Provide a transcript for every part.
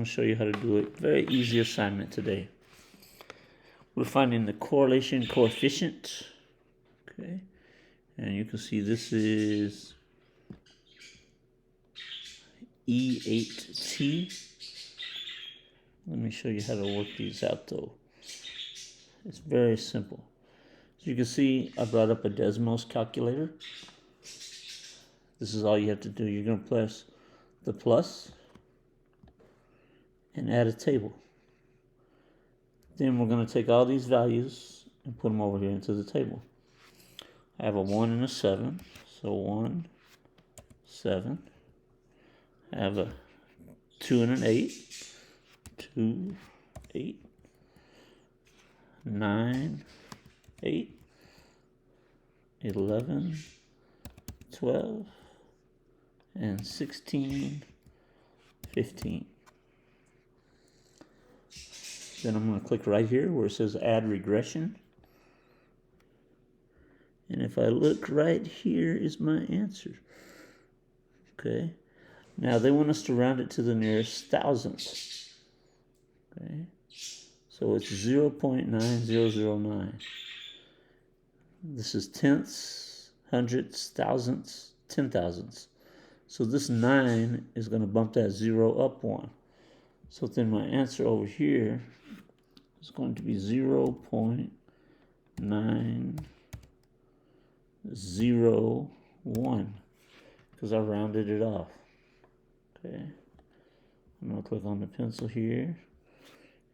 going to show you how to do it. Very easy assignment today. We're finding the correlation coefficient. Okay. And you can see this is E8T. Let me show you how to work these out though. It's very simple. As you can see, I brought up a DESMOS calculator. This is all you have to do. You're going to press the plus and add a table. Then we're going to take all these values and put them over here into the table. I have a 1 and a 7. So 1, 7. I have a 2 and an 8. 2, 8. 9, 8. 11, 12. And 16, 15. Then I'm going to click right here where it says add regression. And if I look right here is my answer. Okay. Now they want us to round it to the nearest thousandth. Okay. So it's 0.9009. This is tenths, hundredths, thousandths, 10,000ths. So this 9 is going to bump that 0 up 1. So then my answer over here is going to be 0.901 because I rounded it off. Okay. I'm going to click on the pencil here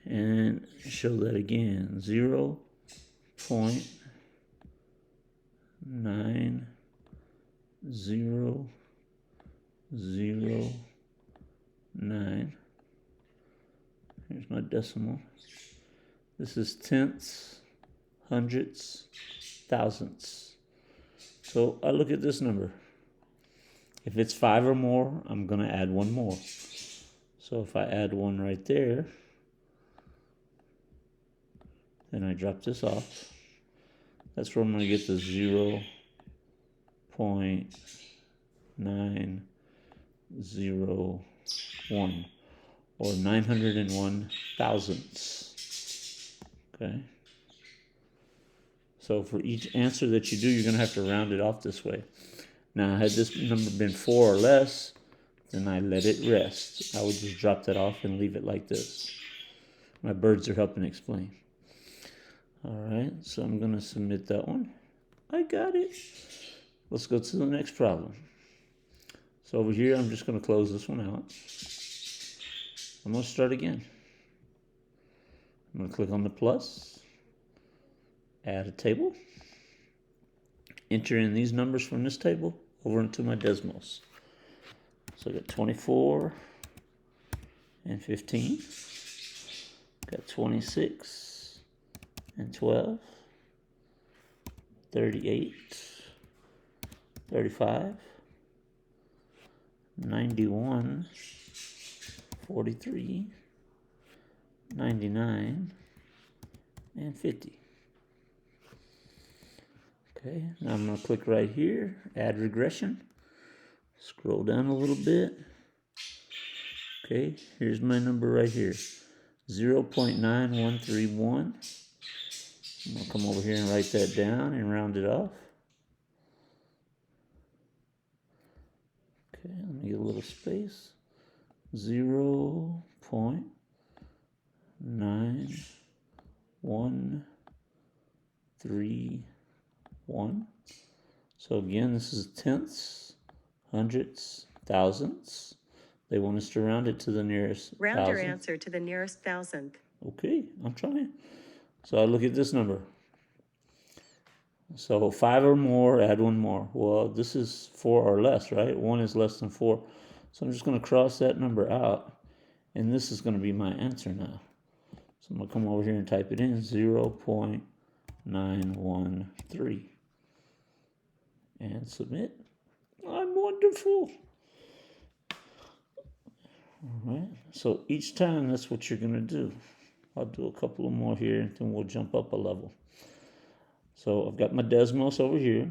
and show that again. 0.9009. Here's my decimal. This is tenths, hundredths, thousandths. So I look at this number. If it's 5 or more, I'm going to add one more. So if I add 1 right there, then I drop this off. That's where I'm going to get the 0.901 or 901 thousandths. Okay. So for each answer that you do, you're going to have to round it off this way. Now, had this number been 4 or less, then I let it rest. I would just drop that off and leave it like this. My birds are helping explain. All right, so I'm going to submit that one. I got it. Let's go to the next problem. So over here, I'm just going to close this one out. I'm going to start again. I'm going to click on the plus, add a table, enter in these numbers from this table over into my DESMOS. So I got 24 and 15. Got 26 and 12. 38, 35, 91, 43, 99, and 50. Okay, now I'm going to click right here, add regression. Scroll down a little bit. Okay, here's my number right here, 0.9131. I'm going to come over here and write that down and round it off. Okay, let me get a little space. 0.9131. So again, this is tenths, hundredths, thousandths. They want us to round it to the nearest round thousandth. your answer to the nearest thousandth. Okay, I'm trying. So I look at this number. So 5 or more, add 1 more. Well, this is 4 or less, right? 1 is less than 4. So I'm just going to cross that number out. And this is going to be my answer now. So I'm going to come over here and type it in, 0.913. And submit. I'm wonderful. All right. So each time, that's what you're going to do. I'll do a couple of more here, and then we'll jump up a level. So I've got my DESMOS over here,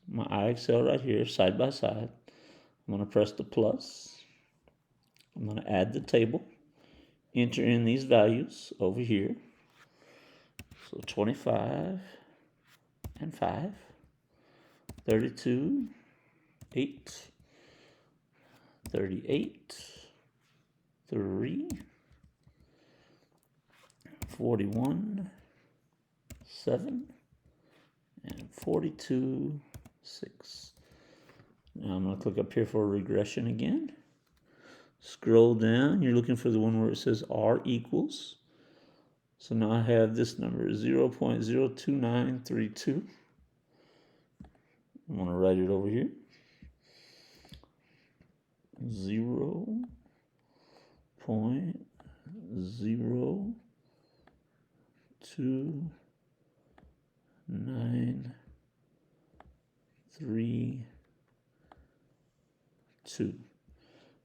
my IXL right here, side by side. I'm going to press the plus. I'm going to add the table. enter in these values over here. So 25 and 5, 32, 8, 38, 3, 41, 7, and 42, 6. Now I'm going to click up here for regression again. Scroll down. You're looking for the one where it says R equals. So now I have this number, 0.02932. I'm going to write it over here. 0.02932.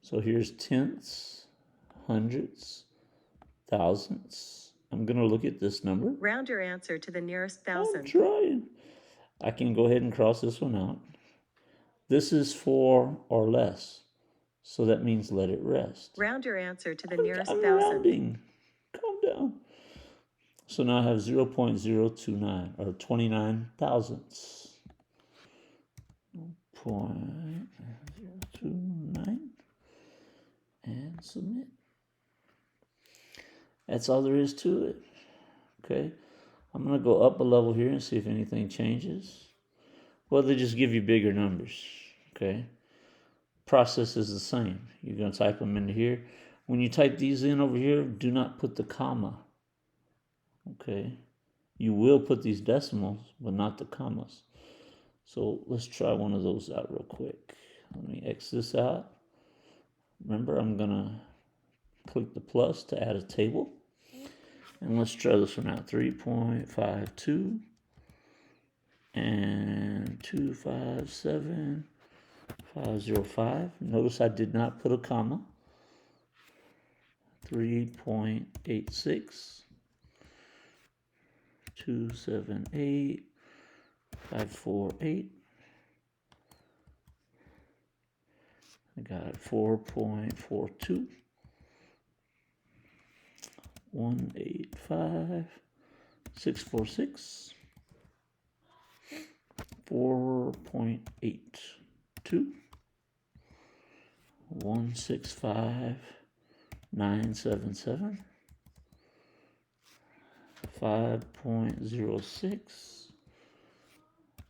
So here's tenths, hundredths, thousandths. I'm going to look at this number. Round your answer to the nearest I'm thousand. trying. I can go ahead and cross this one out. This is 4 or less. So that means let it rest. Round your answer to the nearest I'm thousand. rounding. Calm down. So now I have 0.029 or 29 thousandths. 0.029 and submit. That's all there is to it. Okay. I'm going to go up a level here and see if anything changes. Well, they just give you bigger numbers. Okay. Process is the same. You're going to type them into here. When you type these in over here, do not put the comma. Okay. You will put these decimals, but not the commas. So let's try one of those out real quick. Let me X this out. Remember, I'm going to click the plus to add a table. And let's try this one out. 3.52 and 257.505. Notice I did not put a comma. 3.86, 278.548. I got 4.42. 185.646. 4.82. 165.977. 5.06.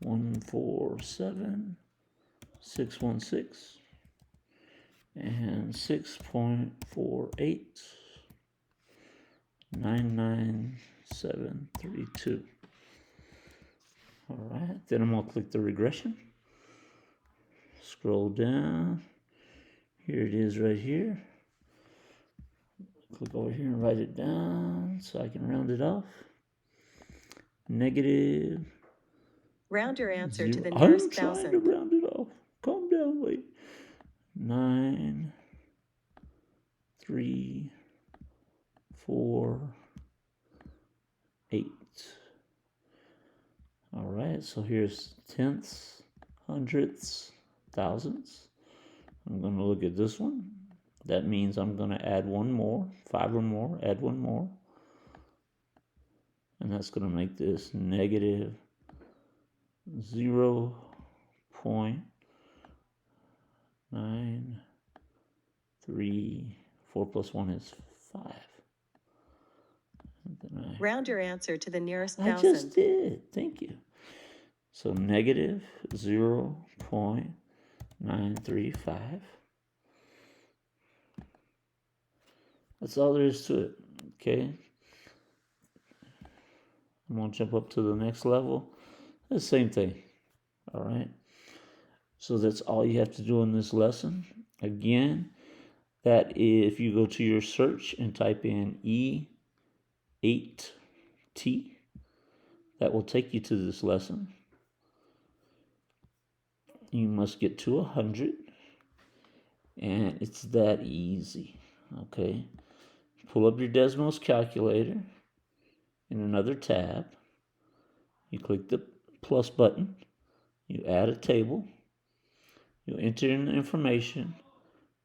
147.616. And 6.48. 99732. All right, then I'm going to click the regression. Scroll down. Here it is right here. Click over here and write it down so I can round it off. Negative. Round your answer to the I'm nearest trying thousand. to round it off. Calm down, wait. 9, 3, 4, 8. All right, so here's tenths, hundredths, thousandths. I'm going to look at this one. That means I'm going to add one more, 5 or more, add one more. And that's going to make this negative 0.934 plus 1 is 5. Round your answer to the nearest I thousand. just did. Thank you. So negative 0.935. That's all there is to it. Okay. I'm going to jump up to the next level. The same thing. All right. So that's all you have to do in this lesson. Again, that if you go to your search and type in E8T, that will take you to this lesson. You must get to 100, and it's that easy. Okay. Pull up your DESMOS calculator in another tab. You click the plus button. You add a table. You enter in the information.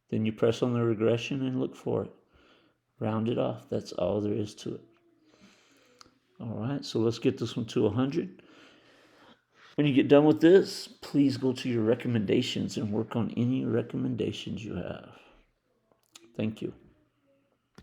Then you press on the regression and look for it. Round it off. That's all there is to it. All right, so let's get this one to 100. When you get done with this, please go to your recommendations and work on any recommendations you have. Thank you.